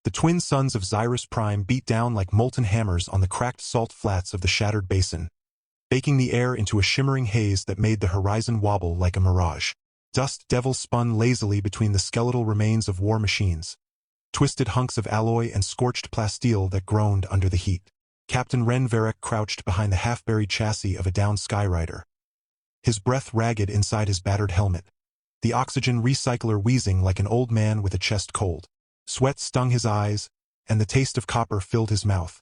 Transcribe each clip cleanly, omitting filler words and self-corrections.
The twin suns of Xyrus Prime beat down like molten hammers on the cracked salt flats of the shattered basin, baking the air into a shimmering haze that made the horizon wobble like a mirage. Dust devils spun lazily between the skeletal remains of war machines, twisted hunks of alloy and scorched plasteel that groaned under the heat. Captain Ren Varek crouched behind the half-buried chassis of a downed Skyrider, his breath ragged inside his battered helmet, the oxygen recycler wheezing like an old man with a chest cold. Sweat stung his eyes, and the taste of copper filled his mouth.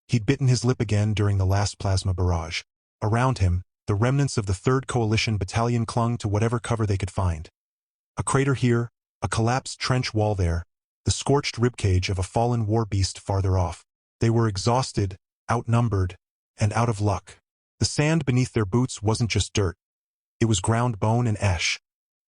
He'd bitten his lip again during the last plasma barrage. Around him, the remnants of the 3rd Coalition Battalion clung to whatever cover they could find. A crater here, a collapsed trench wall there, the scorched ribcage of a fallen war beast farther off. They were exhausted, outnumbered, and out of luck. The sand beneath their boots wasn't just dirt. It was ground bone and ash,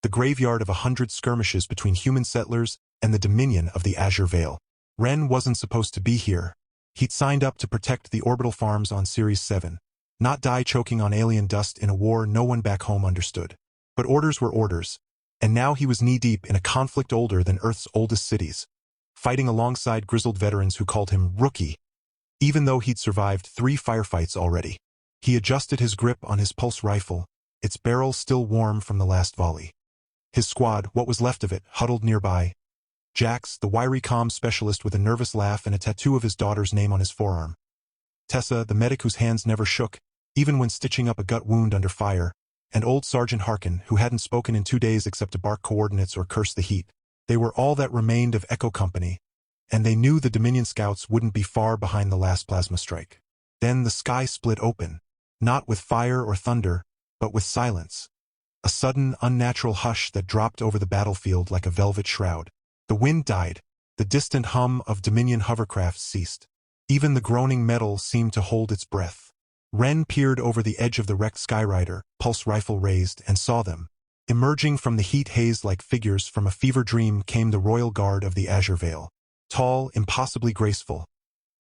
the graveyard of 100 skirmishes between human settlers and the dominion of the Azure Veil. Ren wasn't supposed to be here. He'd signed up to protect the orbital farms on Series 7, not die choking on alien dust in a war no one back home understood. But orders were orders, and now he was knee-deep in a conflict older than Earth's oldest cities, fighting alongside grizzled veterans who called him Rookie, even though he'd survived 3 firefights already. He adjusted his grip on his pulse rifle, its barrel still warm from the last volley. His squad, what was left of it, huddled nearby. Jax, the wiry comm specialist with a nervous laugh and a tattoo of his daughter's name on his forearm. Tessa, the medic whose hands never shook, even when stitching up a gut wound under fire, and old Sergeant Harkin, who hadn't spoken in 2 days except to bark coordinates or curse the heat. They were all that remained of Echo Company, and they knew the Dominion scouts wouldn't be far behind the last plasma strike. Then the sky split open, not with fire or thunder, but with silence. A sudden, unnatural hush that dropped over the battlefield like a velvet shroud. The wind died, the distant hum of Dominion hovercrafts ceased. Even the groaning metal seemed to hold its breath. Ren peered over the edge of the wrecked Skyrider, pulse rifle raised, and saw them. Emerging from the heat haze like figures from a fever dream came the Royal Guard of the Azure Veil. Tall, impossibly graceful.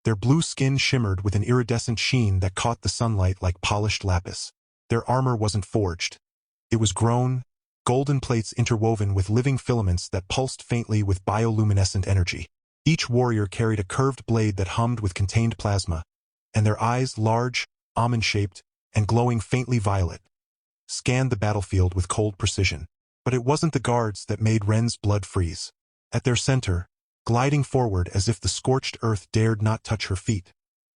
Their blue skin shimmered with an iridescent sheen that caught the sunlight like polished lapis. Their armor wasn't forged. It was grown, golden plates interwoven with living filaments that pulsed faintly with bioluminescent energy. Each warrior carried a curved blade that hummed with contained plasma, and their eyes, large, almond-shaped, and glowing faintly violet, scanned the battlefield with cold precision. But it wasn't the guards that made Ren's blood freeze. At their center, gliding forward as if the scorched earth dared not touch her feet,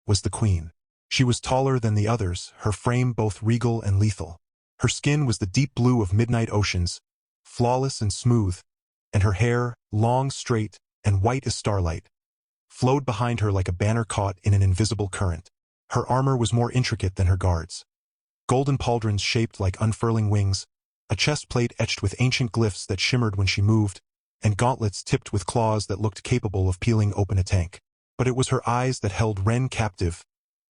was the Queen. She was taller than the others, her frame both regal and lethal. Her skin was the deep blue of midnight oceans, flawless and smooth, and her hair, long, straight, and white as starlight, flowed behind her like a banner caught in an invisible current. Her armor was more intricate than her guards. Golden pauldrons shaped like unfurling wings, a chest plate etched with ancient glyphs that shimmered when she moved, and gauntlets tipped with claws that looked capable of peeling open a tank. But it was her eyes that held Ren captive,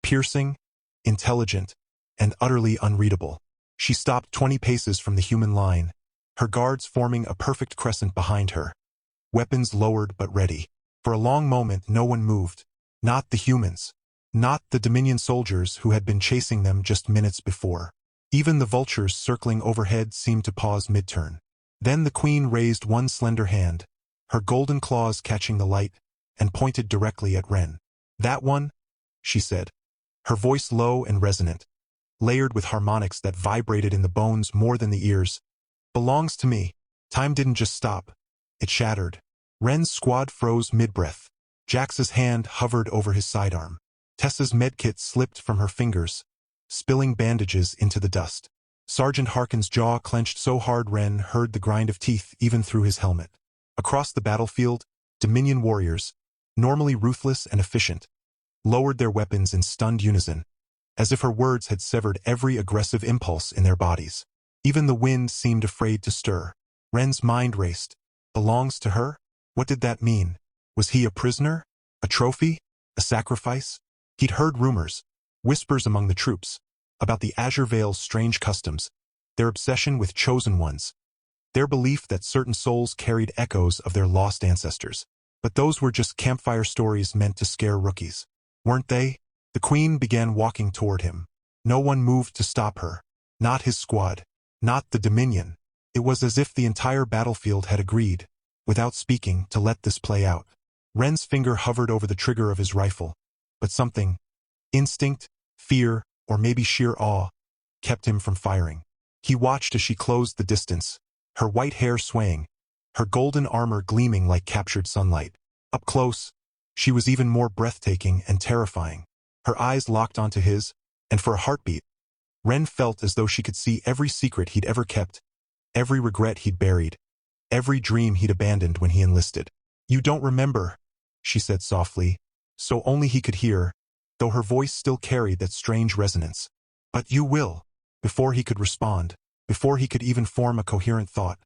piercing, intelligent, and utterly unreadable. She stopped 20 paces from the human line, her guards forming a perfect crescent behind her, weapons lowered but ready. For a long moment no one moved, not the humans, not the Dominion soldiers who had been chasing them just minutes before. Even the vultures circling overhead seemed to pause mid-turn. Then the Queen raised one slender hand, her golden claws catching the light, and pointed directly at Ren. "That one," she said, her voice low and resonant, layered with harmonics that vibrated in the bones more than the ears, "belongs to me." Time didn't just stop. It shattered. Ren's squad froze mid-breath. Jax's hand hovered over his sidearm. Tessa's medkit slipped from her fingers, spilling bandages into the dust. Sergeant Harkin's jaw clenched so hard Ren heard the grind of teeth even through his helmet. Across the battlefield, Dominion warriors, normally ruthless and efficient, lowered their weapons in stunned unison, as if her words had severed every aggressive impulse in their bodies. Even the wind seemed afraid to stir. Ren's mind raced. Belongs to her? What did that mean? Was he a prisoner? A trophy? A sacrifice? He'd heard rumors, whispers among the troops, about the Azure Veil's strange customs, their obsession with chosen ones, their belief that certain souls carried echoes of their lost ancestors. But those were just campfire stories meant to scare rookies, weren't they? The Queen began walking toward him. No one moved to stop her. Not his squad. Not the Dominion. It was as if the entire battlefield had agreed, without speaking, to let this play out. Ren's finger hovered over the trigger of his rifle, but something, instinct, fear, or maybe sheer awe, kept him from firing. He watched as she closed the distance, her white hair swaying, her golden armor gleaming like captured sunlight. Up close, she was even more breathtaking and terrifying. Her eyes locked onto his, and for a heartbeat, Ren felt as though she could see every secret he'd ever kept, every regret he'd buried, every dream he'd abandoned when he enlisted. "You don't remember," she said softly, so only he could hear, though her voice still carried that strange resonance. "But you will." Before he could respond, before he could even form a coherent thought,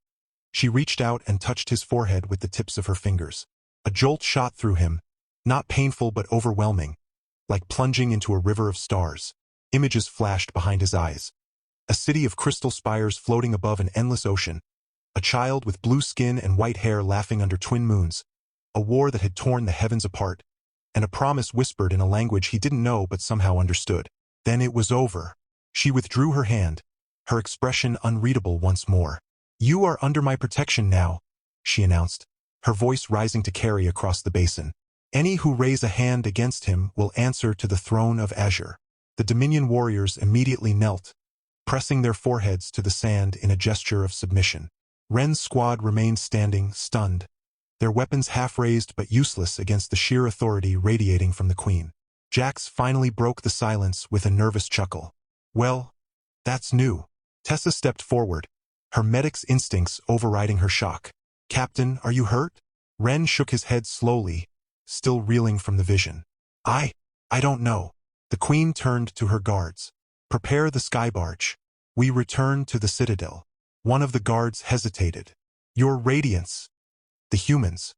she reached out and touched his forehead with the tips of her fingers. A jolt shot through him, not painful but overwhelming, like plunging into a river of stars. Images flashed behind his eyes. A city of crystal spires floating above an endless ocean, a child with blue skin and white hair laughing under twin moons, a war that had torn the heavens apart, and a promise whispered in a language he didn't know but somehow understood. Then it was over. She withdrew her hand, her expression unreadable once more. "You are under my protection now," she announced, her voice rising to carry across the basin. "Any who raise a hand against him will answer to the throne of Azure." The Dominion warriors immediately knelt, pressing their foreheads to the sand in a gesture of submission. Ren's squad remained standing, stunned, their weapons half-raised but useless against the sheer authority radiating from the Queen. Jax finally broke the silence with a nervous chuckle. "Well, that's new." Tessa stepped forward, her medic's instincts overriding her shock. "Captain, are you hurt?" Ren shook his head slowly, still reeling from the vision. I don't know." The Queen turned to her guards. "Prepare the sky barge. We return to the citadel." One of the guards hesitated. "Your Radiance, the humans,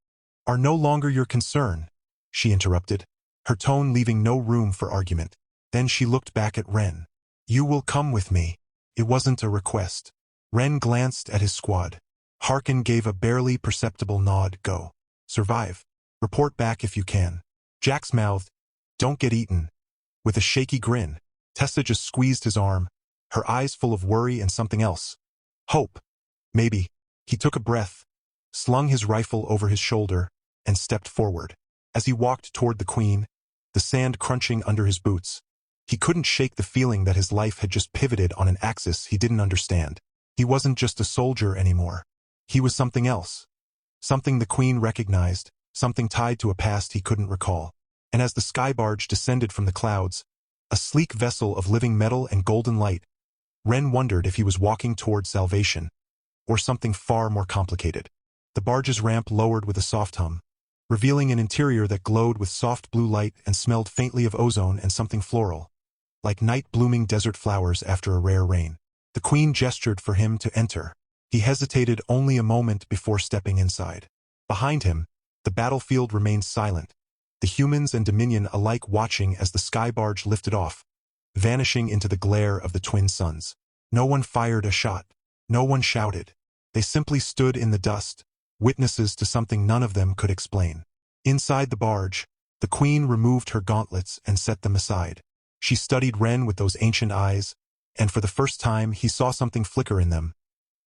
are no longer your concern," she interrupted, her tone leaving no room for argument. Then she looked back at Ren. "You will come with me." It wasn't a request. Ren glanced at his squad. Harkin gave a barely perceptible nod. "Go. Survive. Report back if you can." Jax mouthed, "Don't get eaten." With a shaky grin, Tessa just squeezed his arm, her eyes full of worry and something else. Hope. Maybe. He took a breath, slung his rifle over his shoulder, and stepped forward. As he walked toward the Queen, the sand crunching under his boots, he couldn't shake the feeling that his life had just pivoted on an axis he didn't understand. He wasn't just a soldier anymore. He was something else. Something the Queen recognized, something tied to a past he couldn't recall. And as the sky barge descended from the clouds, a sleek vessel of living metal and golden light, Ren wondered if he was walking toward salvation, or something far more complicated. The barge's ramp lowered with a soft hum, revealing an interior that glowed with soft blue light and smelled faintly of ozone and something floral, like night-blooming desert flowers after a rare rain. The Queen gestured for him to enter. He hesitated only a moment before stepping inside. Behind him, the battlefield remained silent, the humans and Dominion alike watching as the sky barge lifted off, vanishing into the glare of the twin suns. No one fired a shot. No one shouted. They simply stood in the dust, witnesses to something none of them could explain. Inside the barge, the Queen removed her gauntlets and set them aside. She studied Ren with those ancient eyes, and for the first time he saw something flicker in them.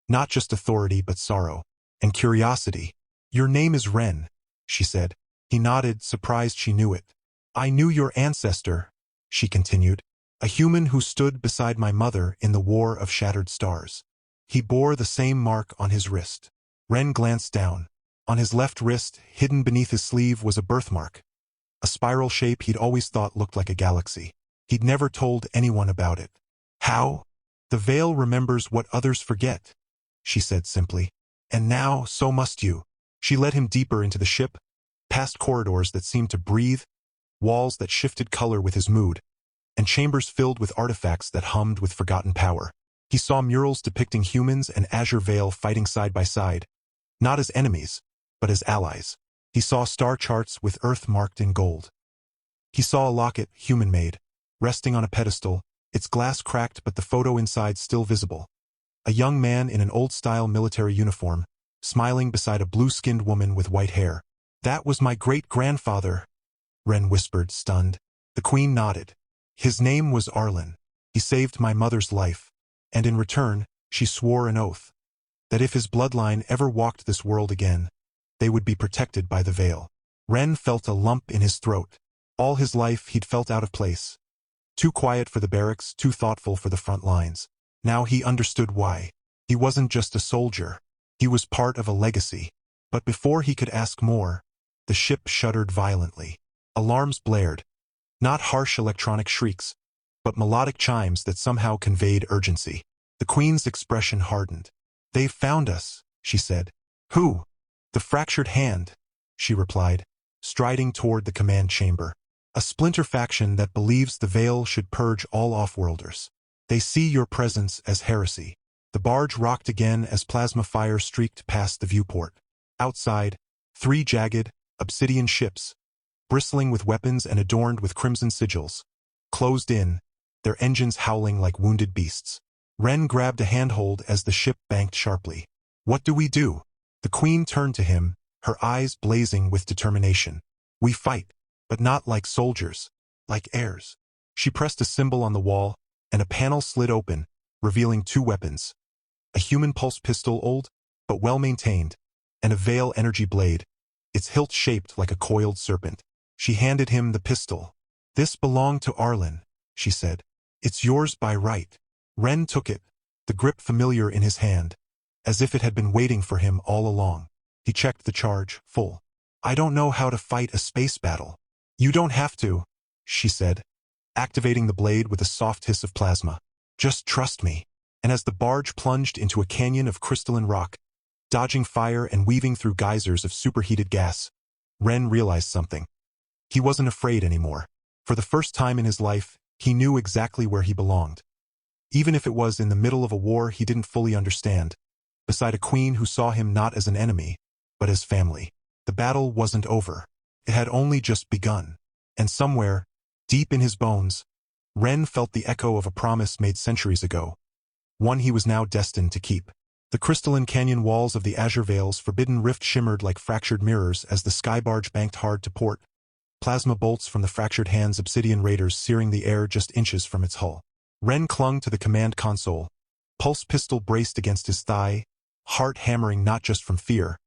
Not just authority but sorrow and curiosity. "Your name is Ren," she said. He nodded, surprised she knew it. "I knew your ancestor," she continued, "a human who stood beside my mother in the War of Shattered Stars. He bore the same mark on his wrist." Ren glanced down. On his left wrist, hidden beneath his sleeve, was a birthmark, a spiral shape he'd always thought looked like a galaxy. He'd never told anyone about it. "How?" "The veil remembers what others forget," she said simply. "And now, so must you." She led him deeper into the ship, past corridors that seemed to breathe, walls that shifted color with his mood, and chambers filled with artifacts that hummed with forgotten power. He saw murals depicting humans and Azure Veil fighting side by side, not as enemies, but as allies. He saw star charts with Earth marked in gold. He saw a locket, human-made, resting on a pedestal, its glass cracked but the photo inside still visible. A young man in an old-style military uniform, smiling beside a blue-skinned woman with white hair. "That was my great-grandfather," Ren whispered, stunned. The Queen nodded. "His name was Arlen. He saved my mother's life, and in return, she swore an oath that if his bloodline ever walked this world again, they would be protected by the veil." Ren felt a lump in his throat. All his life he'd felt out of place. Too quiet for the barracks, too thoughtful for the front lines. Now he understood why. He wasn't just a soldier. He was part of a legacy. But before he could ask more, the ship shuddered violently. Alarms blared. Not harsh electronic shrieks, but melodic chimes that somehow conveyed urgency. The Queen's expression hardened. "They've found us," she said. "Who?" "The fractured hand," she replied, striding toward the command chamber. "A splinter faction that believes the Veil should purge all off-worlders. They see your presence as heresy." The barge rocked again as plasma fire streaked past the viewport. Outside, 3 jagged, obsidian ships, bristling with weapons and adorned with crimson sigils, closed in, their engines howling like wounded beasts. Ren grabbed a handhold as the ship banked sharply. "What do we do?" The Queen turned to him, her eyes blazing with determination. "We fight, but not like soldiers, like heirs." She pressed a symbol on the wall, and a panel slid open, revealing 2 weapons. A human pulse pistol, old, but well-maintained, and a Veil energy blade, its hilt shaped like a coiled serpent. She handed him the pistol. "This belonged to Arlen," she said. "It's yours by right." Ren took it, the grip familiar in his hand, as if it had been waiting for him all along. He checked the charge, full. "I don't know how to fight a space battle." "You don't have to," she said, activating the blade with a soft hiss of plasma. "Just trust me." And as the barge plunged into a canyon of crystalline rock, dodging fire and weaving through geysers of superheated gas, Ren realized something. He wasn't afraid anymore. For the first time in his life, he knew exactly where he belonged. Even if it was in the middle of a war he didn't fully understand, beside a queen who saw him not as an enemy, but as family. The battle wasn't over. It had only just begun. And somewhere, deep in his bones, Ren felt the echo of a promise made centuries ago, one he was now destined to keep. The crystalline canyon walls of the Azure Veil's forbidden rift shimmered like fractured mirrors as the sky barge banked hard to port, plasma bolts from the fractured hand's obsidian raiders searing the air just inches from its hull. Ren clung to the command console, pulse pistol braced against his thigh, heart hammering not just from fear,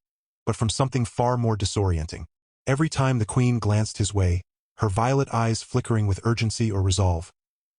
but from something far more disorienting. Every time the Queen glanced his way, her violet eyes flickering with urgency or resolve,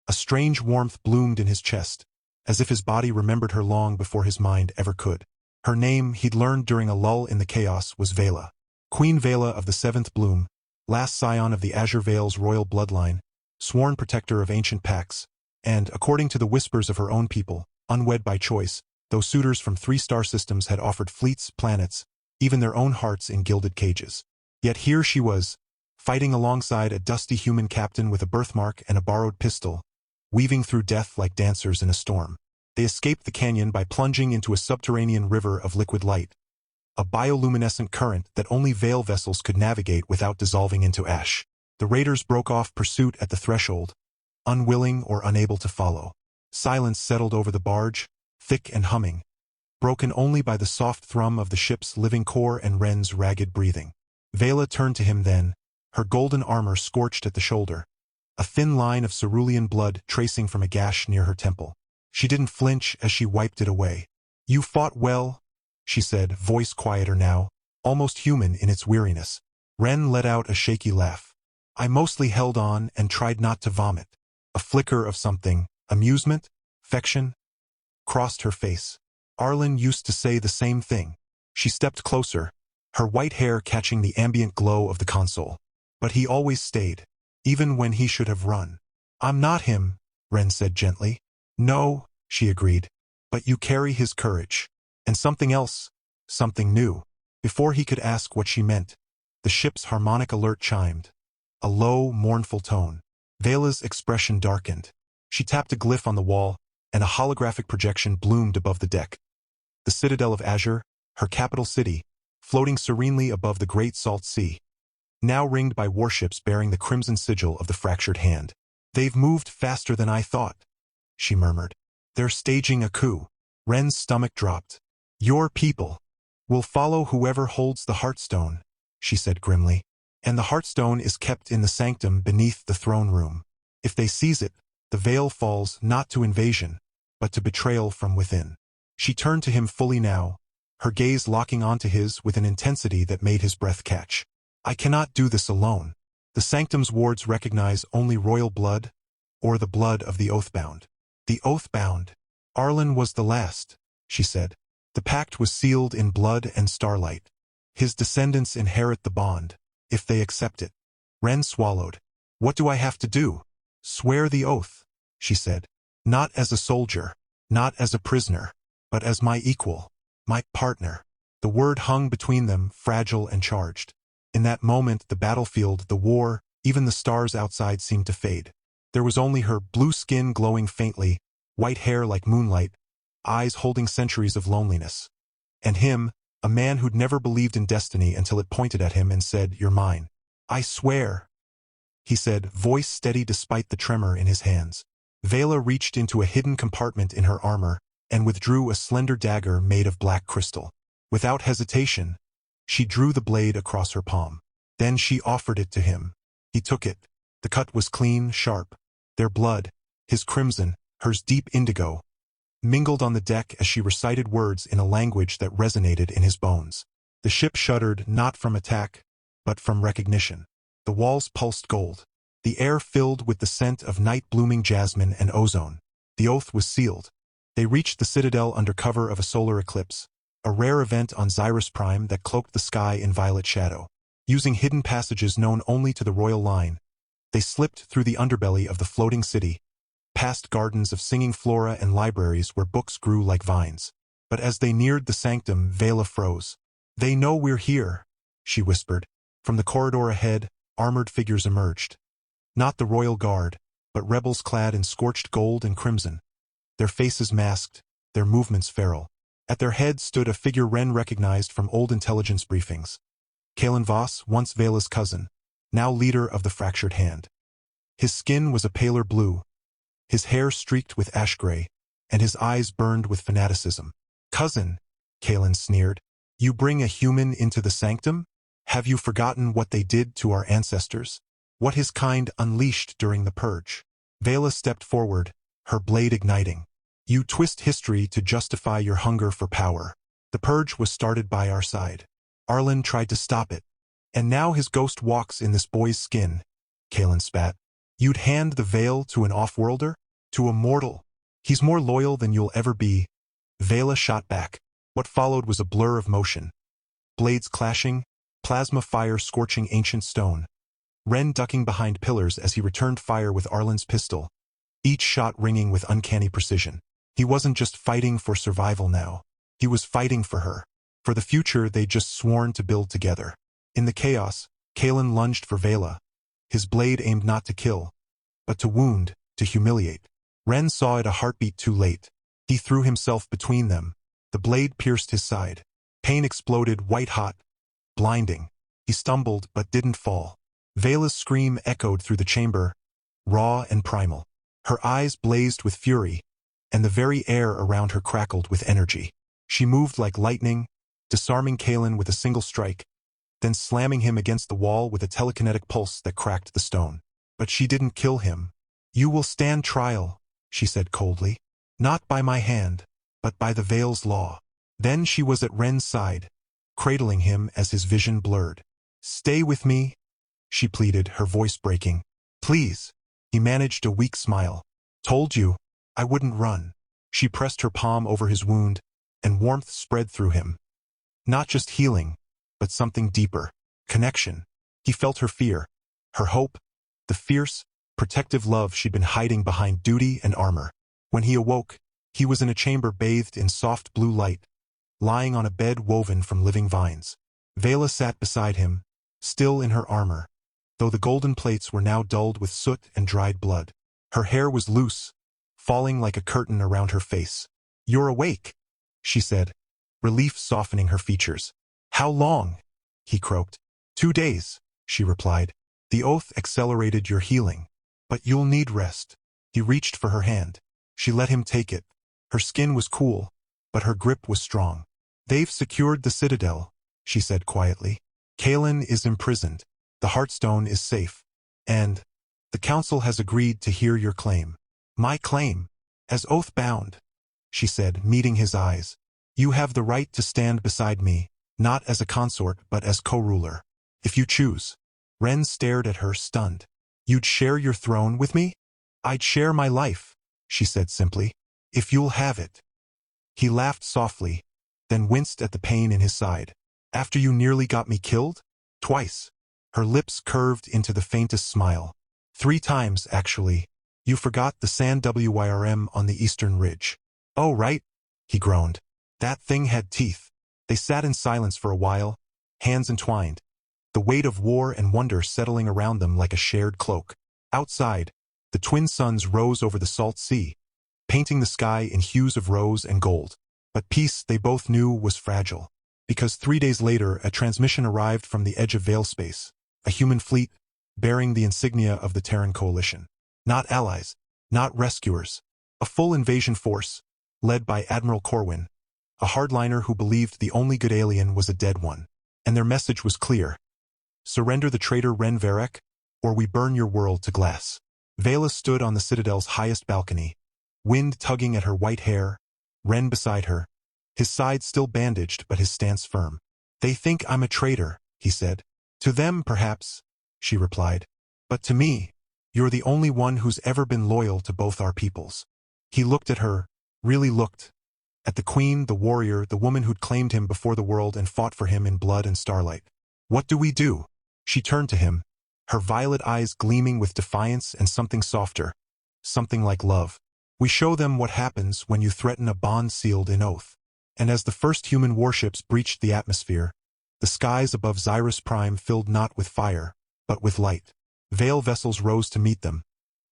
a strange warmth bloomed in his chest, as if his body remembered her long before his mind ever could. Her name, he'd learned during a lull in the chaos, was Vela. Queen Vela of the Seventh Bloom, last scion of the Azure Veil's royal bloodline, sworn protector of ancient pacts, and, according to the whispers of her own people, unwed by choice, though suitors from 3 star systems had offered fleets, planets, even their own hearts in gilded cages. Yet here she was, fighting alongside a dusty human captain with a birthmark and a borrowed pistol, weaving through death like dancers in a storm. They escaped the canyon by plunging into a subterranean river of liquid light, a bioluminescent current that only Veil vessels could navigate without dissolving into ash. The raiders broke off pursuit at the threshold, unwilling or unable to follow. Silence settled over the barge, thick and humming, broken only by the soft thrum of the ship's living core and Ren's ragged breathing. Vela turned to him then, her golden armor scorched at the shoulder, a thin line of cerulean blood tracing from a gash near her temple. She didn't flinch as she wiped it away. "You fought well," she said, voice quieter now, almost human in its weariness. Ren let out a shaky laugh. "I mostly held on and tried not to vomit." A flicker of something, amusement, affection, crossed her face. Arlen used to say the same thing. She stepped closer, her white hair catching the ambient glow of the console. "But he always stayed, even when he should have run." "I'm not him," Ren said gently. "No," she agreed, "but you carry his courage. And something else, something new." Before he could ask what she meant, the ship's harmonic alert chimed. A low, mournful tone. Vela's expression darkened. She tapped a glyph on the wall, and a holographic projection bloomed above the deck. The citadel of Azure, her capital city, floating serenely above the great salt sea, now ringed by warships bearing the crimson sigil of the fractured hand. "They've moved faster than I thought," she murmured. "They're staging a coup." Ren's stomach dropped. "Your people will follow whoever holds the Heartstone," she said grimly. "And the Heartstone is kept in the sanctum beneath the throne room. If they seize it, the Veil falls not to invasion, but to betrayal from within." She turned to him fully now, her gaze locking onto his with an intensity that made his breath catch. I cannot do this alone. The sanctum's wards recognize only royal blood, or the blood of the oathbound. The oathbound. Arlen was the last, she said. The pact was sealed in blood and starlight. His descendants inherit the bond, if they accept it. Ren swallowed. What do I have to do? Swear the oath, she said. Not as a soldier, not as a prisoner, but as my equal, my partner. The word hung between them, fragile and charged. In that moment, the battlefield, the war, even the stars outside seemed to fade. There was only her, blue skin glowing faintly, white hair like moonlight, eyes holding centuries of loneliness. And him, a man who'd never believed in destiny until it pointed at him and said, "You're mine." "I swear," he said, voice steady despite the tremor in his hands. Vela reached into a hidden compartment in her armor and withdrew a slender dagger made of black crystal. Without hesitation, she drew the blade across her palm. Then she offered it to him. He took it. The cut was clean, sharp. Their blood, his crimson, hers deep indigo, mingled on the deck as she recited words in a language that resonated in his bones. The ship shuddered not from attack, but from recognition. The walls pulsed gold. The air filled with the scent of night-blooming jasmine and ozone. The oath was sealed. They reached the citadel under cover of a solar eclipse, a rare event on Xyrus Prime that cloaked the sky in violet shadow. Using hidden passages known only to the royal line, they slipped through the underbelly of the floating city, past gardens of singing flora and libraries where books grew like vines. But as they neared the sanctum, Vela froze. "They know we're here," she whispered. From the corridor ahead, armored figures emerged. Not the royal guard, but rebels clad in scorched gold and crimson. Their faces masked, their movements feral. At their head stood a figure Ren recognized from old intelligence briefings. Kalen Voss, once Vela's cousin, now leader of the Fractured Hand. His skin was a paler blue, his hair streaked with ash gray, and his eyes burned with fanaticism. "Cousin," Kalen sneered, "you bring a human into the sanctum? Have you forgotten what they did to our ancestors? What his kind unleashed during the purge?" Vela stepped forward, her blade igniting. "You twist history to justify your hunger for power. The purge was started by our side. Arlen tried to stop it. And now his ghost walks in this boy's skin," Kalen spat. "You'd hand the veil to an off-worlder? To a mortal? He's more loyal than you'll ever be." Vela shot back. What followed was a blur of motion. Blades clashing, plasma fire scorching ancient stone. Ren ducking behind pillars as he returned fire with Arlen's pistol, each shot ringing with uncanny precision. He wasn't just fighting for survival now. He was fighting for her, for the future they'd just sworn to build together. In the chaos, Kalen lunged for Vela, his blade aimed not to kill, but to wound, to humiliate. Ren saw it a heartbeat too late. He threw himself between them. The blade pierced his side. Pain exploded white-hot, blinding. He stumbled but didn't fall. Vela's scream echoed through the chamber, raw and primal. Her eyes blazed with fury, and the very air around her crackled with energy. She moved like lightning, disarming Kalen with a single strike, then slamming him against the wall with a telekinetic pulse that cracked the stone. But she didn't kill him. "You will stand trial," she said coldly. "Not by my hand, but by the Veil's law." Then she was at Ren's side, cradling him as his vision blurred. "Stay with me," she pleaded, her voice breaking. "Please." He managed a weak smile. "Told you, I wouldn't run." She pressed her palm over his wound, and warmth spread through him. Not just healing, but something deeper. Connection. He felt her fear, her hope, the fierce, protective love she'd been hiding behind duty and armor. When he awoke, he was in a chamber bathed in soft blue light, lying on a bed woven from living vines. Vela sat beside him, still in her armor, though the golden plates were now dulled with soot and dried blood. Her hair was loose, falling like a curtain around her face. "You're awake," she said, relief softening her features. "How long?" he croaked. 2 days, she replied. "The oath accelerated your healing. But you'll need rest." He reached for her hand. She let him take it. Her skin was cool, but her grip was strong. "They've secured the citadel," she said quietly. "Kalen is imprisoned. The Heartstone is safe. And the council has agreed to hear your claim." "My claim? As oathbound," she said, meeting his eyes. "You have the right to stand beside me, not as a consort but as co-ruler." If you choose. Ren stared at her, stunned. You'd share your throne with me? I'd share my life, she said simply. If you'll have it. He laughed softly, then winced at the pain in his side. After you nearly got me killed? Twice. Her lips curved into the faintest smile. 3 times, actually. You forgot the SandWYRM on the eastern ridge. Oh, right, he groaned. That thing had teeth. They sat in silence for a while, hands entwined, the weight of war and wonder settling around them like a shared cloak. Outside, the twin suns rose over the salt sea, painting the sky in hues of rose and gold. But peace, they both knew, was fragile. Because 3 days later, a transmission arrived from the edge of Veil space, a human fleet bearing the insignia of the Terran coalition. Not allies, not rescuers. A full invasion force, led by Admiral Corwin, a hardliner who believed the only good alien was a dead one. And their message was clear. Surrender the traitor Ren Varek, or we burn your world to glass. Vela stood on the Citadel's highest balcony, wind tugging at her white hair, Ren beside her, his side still bandaged but his stance firm. They think I'm a traitor, he said. To them, perhaps, she replied. But to me, you're the only one who's ever been loyal to both our peoples. He looked at her, really looked. At the queen, the warrior, the woman who'd claimed him before the world and fought for him in blood and starlight. What do we do? She turned to him, her violet eyes gleaming with defiance and something softer, something like love. We show them what happens when you threaten a bond sealed in oath. And as the first human warships breached the atmosphere, the skies above Xyrus Prime filled not with fire, but with light. Veil vessels rose to meet them,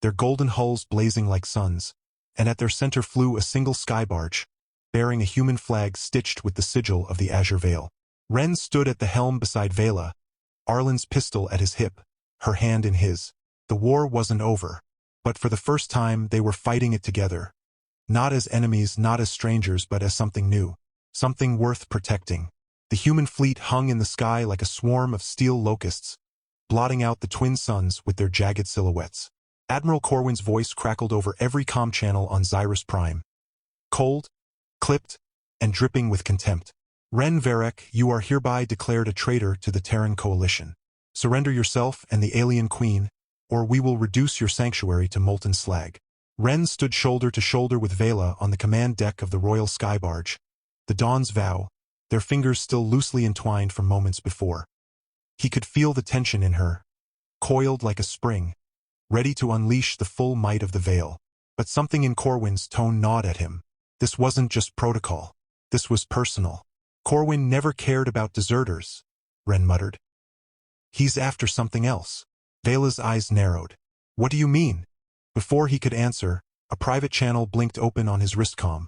their golden hulls blazing like suns, and at their center flew a single sky barge, bearing a human flag stitched with the sigil of the Azure Veil. Ren stood at the helm beside Vela, Arlen's pistol at his hip, her hand in his. The war wasn't over, but for the first time they were fighting it together. Not as enemies, not as strangers, but as something new, something worth protecting. The human fleet hung in the sky like a swarm of steel locusts, blotting out the twin suns with their jagged silhouettes. Admiral Corwin's voice crackled over every comm channel on Xyrus Prime. Cold, clipped, and dripping with contempt. Ren Varek, you are hereby declared a traitor to the Terran coalition. Surrender yourself and the alien queen, or we will reduce your sanctuary to molten slag. Ren stood shoulder to shoulder with Vela on the command deck of the Royal Sky Barge, the Dawn's Vow, their fingers still loosely entwined from moments before. He could feel the tension in her, coiled like a spring, ready to unleash the full might of the Veil. But something in Corwin's tone gnawed at him. This wasn't just protocol. This was personal. Corwin never cared about deserters, Ren muttered. He's after something else. Vela's eyes narrowed. What do you mean? Before he could answer, a private channel blinked open on his wristcom,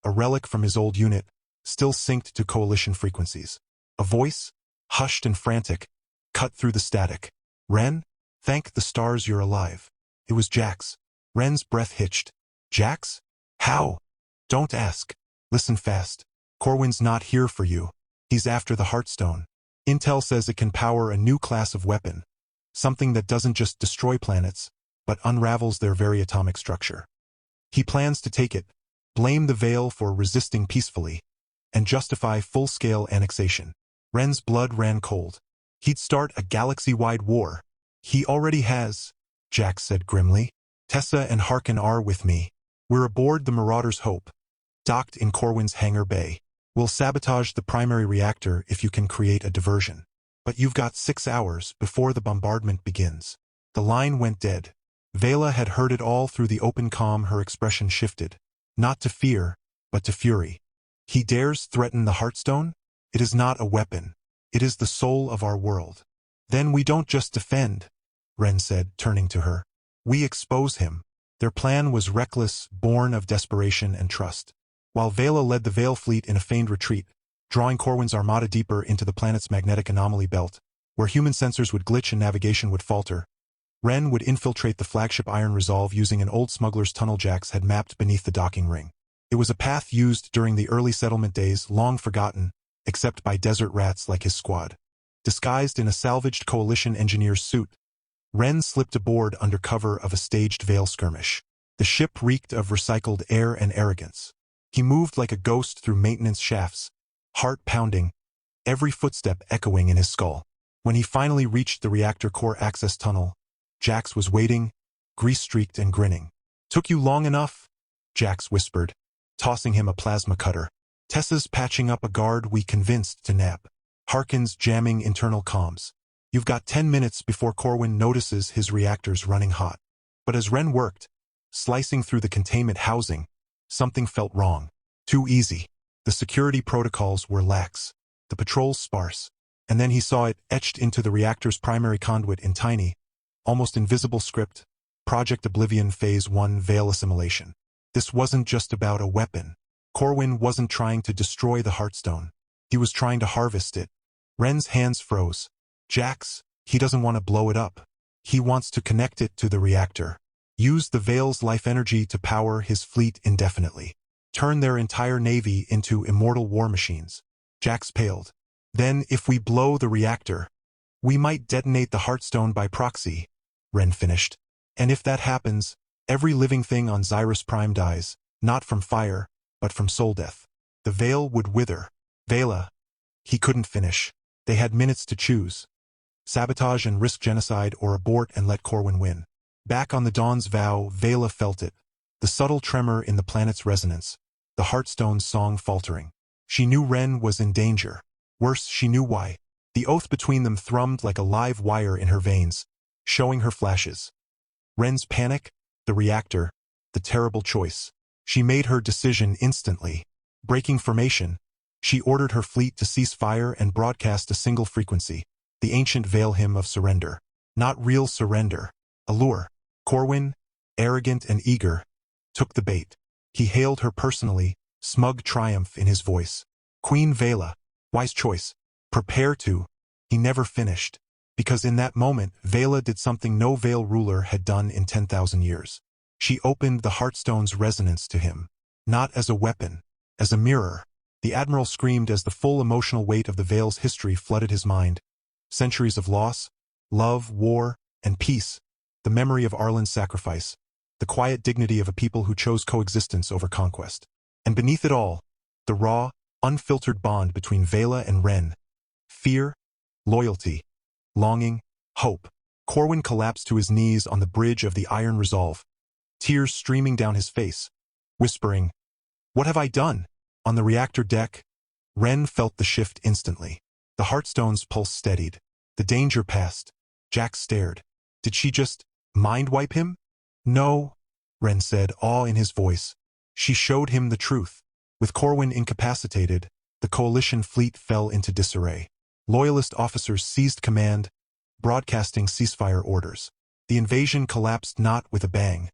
a relic from his old unit, still synced to coalition frequencies. A voice, hushed and frantic, cut through the static. Ren, thank the stars you're alive. It was Jax. Ren's breath hitched. Jax? How? Don't ask. Listen fast. Corwin's not here for you. He's after the Heartstone. Intel says it can power a new class of weapon. Something that doesn't just destroy planets, but unravels their very atomic structure. He plans to take it, blame the Veil for resisting peacefully, and justify full-scale annexation. Ren's blood ran cold. He'd start a galaxy-wide war. He already has, Jax said grimly. Tessa and Harkin are with me. We're aboard the Marauder's Hope, docked in Corwin's hangar bay. We'll sabotage the primary reactor if you can create a diversion. But you've got 6 hours before the bombardment begins. The line went dead. Vela had heard it all through the open comm. Her expression shifted. Not to fear, but to fury. He dares threaten the Heartstone? It is not a weapon. It is the soul of our world. Then we don't just defend, Ren said, turning to her. We expose him. Their plan was reckless, born of desperation and trust. While Vela led the Veil fleet in a feigned retreat, drawing Corwin's armada deeper into the planet's magnetic anomaly belt, where human sensors would glitch and navigation would falter, Ren would infiltrate the flagship Iron Resolve using an old smuggler's tunnel Jax had mapped beneath the docking ring. It was a path used during the early settlement days, long forgotten, except by desert rats like his squad. Disguised in a salvaged coalition engineer's suit, Ren slipped aboard under cover of a staged Veil skirmish. The ship reeked of recycled air and arrogance. He moved like a ghost through maintenance shafts, heart pounding, every footstep echoing in his skull. When he finally reached the reactor core access tunnel, Jax was waiting, grease-streaked and grinning. "Took you long enough?" Jax whispered, tossing him a plasma cutter. "Tessa's patching up a guard we convinced to nab. Harkin's jamming internal comms. You've got 10 minutes before Corwin notices his reactors running hot." But as Ren worked, slicing through the containment housing, something felt wrong. Too easy. The security protocols were lax, the patrols sparse, and then he saw it etched into the reactor's primary conduit in tiny, almost invisible script: Project Oblivion Phase 1 Veil Assimilation. This wasn't just about a weapon. Corwin wasn't trying to destroy the Heartstone. He was trying to harvest it. Ren's hands froze. Jax, he doesn't want to blow it up. He wants to connect it to the reactor. Use the Veil's life energy to power his fleet indefinitely. Turn their entire navy into immortal war machines. Jax paled. "Then if we blow the reactor, we might detonate the Heartstone by proxy," Ren finished. "And if that happens, every living thing on Zyrus Prime dies, not from fire, but from soul death. The Veil would wither." Vela. He couldn't finish. They had minutes to choose. Sabotage and risk genocide, or abort and let Corwin win. Back on the Dawn's Vow, Vela felt it. The subtle tremor in the planet's resonance. The Heartstone's song faltering. She knew Ren was in danger. Worse, she knew why. The oath between them thrummed like a live wire in her veins, showing her flashes. Ren's panic, the reactor, the terrible choice. She made her decision instantly. Breaking formation, she ordered her fleet to cease fire and broadcast a single frequency. The ancient Veil hymn of surrender. Not real surrender. A lure. Corwin, arrogant and eager, took the bait. He hailed her personally, smug triumph in his voice. "Queen Vela, wise choice. Prepare to." He never finished, because in that moment Vela did something no Veil ruler had done in 10,000 years. She opened the Heartstone's resonance to him. Not as a weapon, as a mirror. The Admiral screamed as the full emotional weight of the Veil's history flooded his mind. Centuries of loss, love, war, and peace. The memory of Arlen's sacrifice. The quiet dignity of a people who chose coexistence over conquest. And beneath it all, the raw, unfiltered bond between Vela and Ren. Fear, loyalty, longing, hope. Corwin collapsed to his knees on the bridge of the Iron Resolve, tears streaming down his face, whispering, "What have I done?" On the reactor deck, Ren felt the shift instantly. The Heartstone's pulse steadied. The danger passed. Jax stared. Did she just mind-wipe him? "No," Ren said, awe in his voice. She showed him the truth. With Corwin incapacitated, the coalition fleet fell into disarray. Loyalist officers seized command, broadcasting ceasefire orders. The invasion collapsed not with a bang,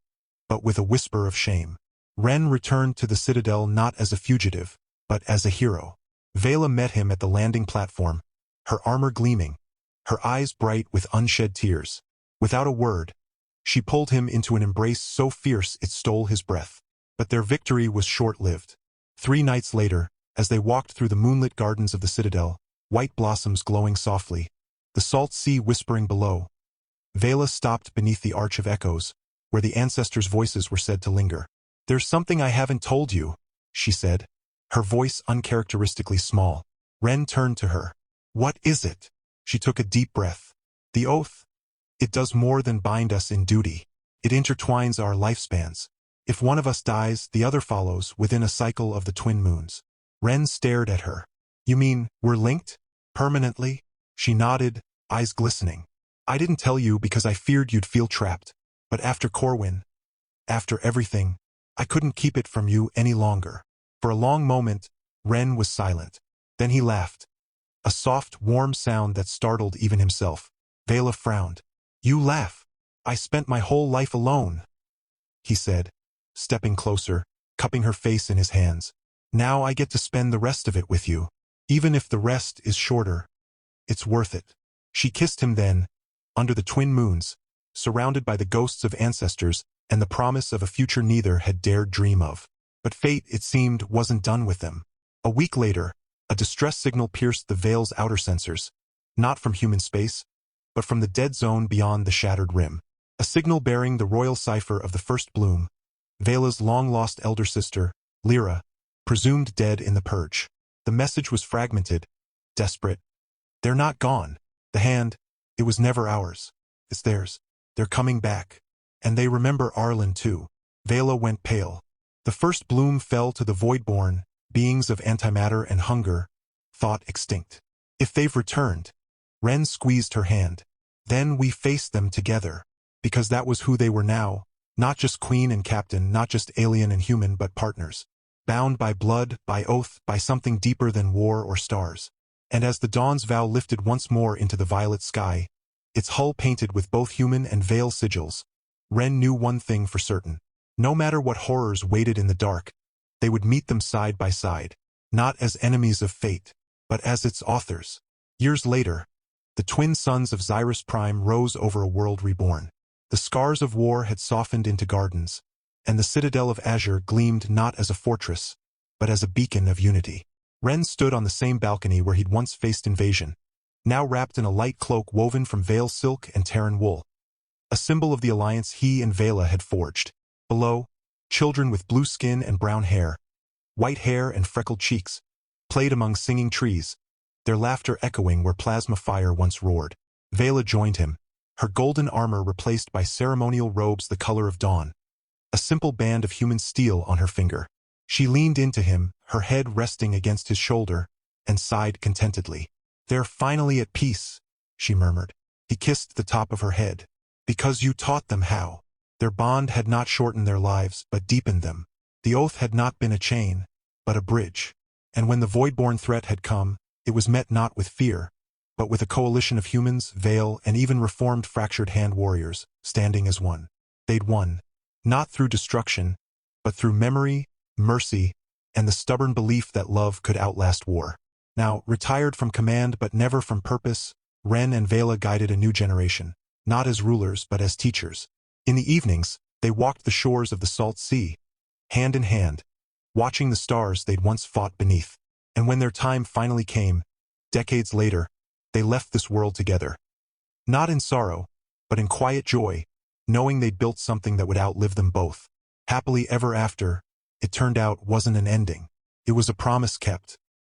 but with a whisper of shame. Ren returned to the Citadel not as a fugitive, but as a hero. Vela met him at the landing platform, her armor gleaming, her eyes bright with unshed tears. Without a word, she pulled him into an embrace so fierce it stole his breath. But their victory was short-lived. 3 nights later, as they walked through the moonlit gardens of the Citadel, white blossoms glowing softly, the salt sea whispering below, Vela stopped beneath the Arch of Echoes, where the ancestors' voices were said to linger. "There's something I haven't told you," she said, her voice uncharacteristically small. Ren turned to her. "What is it?" She took a deep breath. "The oath. It does more than bind us in duty. It intertwines our lifespans. If one of us dies, the other follows within a cycle of the twin moons." Ren stared at her. "You mean, we're linked? Permanently?" She nodded, eyes glistening. "I didn't tell you because I feared you'd feel trapped. But after Corwin, after everything, I couldn't keep it from you any longer." For a long moment, Ren was silent. Then he laughed. A soft, warm sound that startled even himself. Vela frowned. "You laugh. I spent my whole life alone," he said, stepping closer, cupping her face in his hands. "Now I get to spend the rest of it with you. Even if the rest is shorter, it's worth it." She kissed him then, under the twin moons, surrounded by the ghosts of ancestors and the promise of a future neither had dared dream of. But fate, it seemed, wasn't done with them. A week later, a distress signal pierced the Veil's outer sensors, not from human space, but from the dead zone beyond the shattered rim. A signal bearing the royal cipher of the First Bloom, Vela's long-lost elder sister, Lyra, presumed dead in the purge. The message was fragmented, desperate. "They're not gone. The hand, it was never ours. It's theirs. They're coming back. And they remember Arlen too. Vela went pale. The first bloom fell to the voidborn, beings of antimatter and hunger, thought extinct. If they've returned. Ren squeezed her hand. Then we faced them together. Because that was who they were now. Not just queen and captain, not just alien and human, but partners. Bound by blood, by oath, by something deeper than war or stars. And as the dawn's vow lifted once more into the violet sky, its hull painted with both human and veil sigils, Ren knew one thing for certain. No matter what horrors waited in the dark, they would meet them side by side, not as enemies of fate, but as its authors. Years later, the twin suns of Xyrus Prime rose over a world reborn. The scars of war had softened into gardens, and the citadel of Azure gleamed not as a fortress, but as a beacon of unity. Ren stood on the same balcony where he'd once faced invasion, now wrapped in a light cloak woven from veil silk and terran wool, a symbol of the alliance he and Vela had forged. Below, children with blue skin and brown hair, white hair and freckled cheeks, played among singing trees, their laughter echoing where plasma fire once roared. Vela joined him, her golden armor replaced by ceremonial robes the color of dawn, a simple band of human steel on her finger. She leaned into him, her head resting against his shoulder, and sighed contentedly. "They're finally at peace," she murmured. He kissed the top of her head. "Because you taught them how." Their bond had not shortened their lives, but deepened them. The oath had not been a chain, but a bridge. And when the voidborn threat had come, it was met not with fear, but with a coalition of humans, veil, and even reformed fractured hand warriors, standing as one. They'd won, not through destruction, but through memory, mercy, and the stubborn belief that love could outlast war. Now, retired from command but never from purpose, Ren and Vela guided a new generation, not as rulers but as teachers. In the evenings, they walked the shores of the salt sea, hand in hand, watching the stars they'd once fought beneath. And when their time finally came, decades later, they left this world together. Not in sorrow, but in quiet joy, knowing they'd built something that would outlive them both. Happily ever after, it turned out wasn't an ending. It was a promise kept,